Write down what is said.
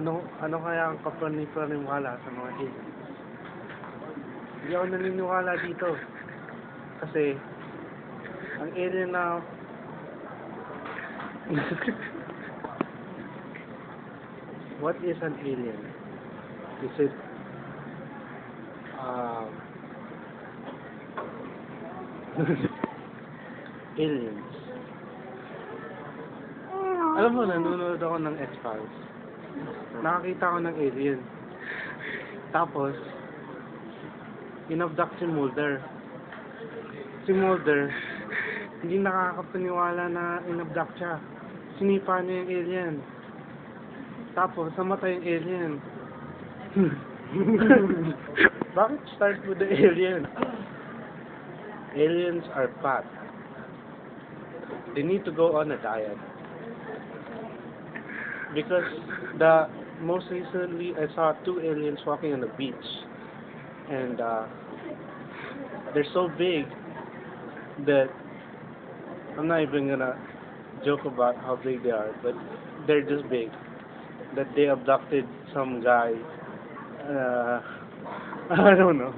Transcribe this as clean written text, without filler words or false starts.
Ano kaya ang kapani-paniwala sa mga alien? Hindi ako naniniwala dito. Kasi, ang alien na... What is an alien? Is it... aliens. Alam mo, nanonood ako ng X-Files. Nakakita ko ng alien. Tapos, inabduct si Mulder. Si Mulder, hindi nakakapaniwala na inabduct siya. Sinipa niya yung alien. Tapos, namatay yung alien. Bakit start with the alien? Aliens are fat. They need to go on a diet. Because most recently I saw 2 aliens walking on the beach. And they're so big that I'm not even gonna joke about how big they are, but they're just big. That they abducted some guy. I don't know.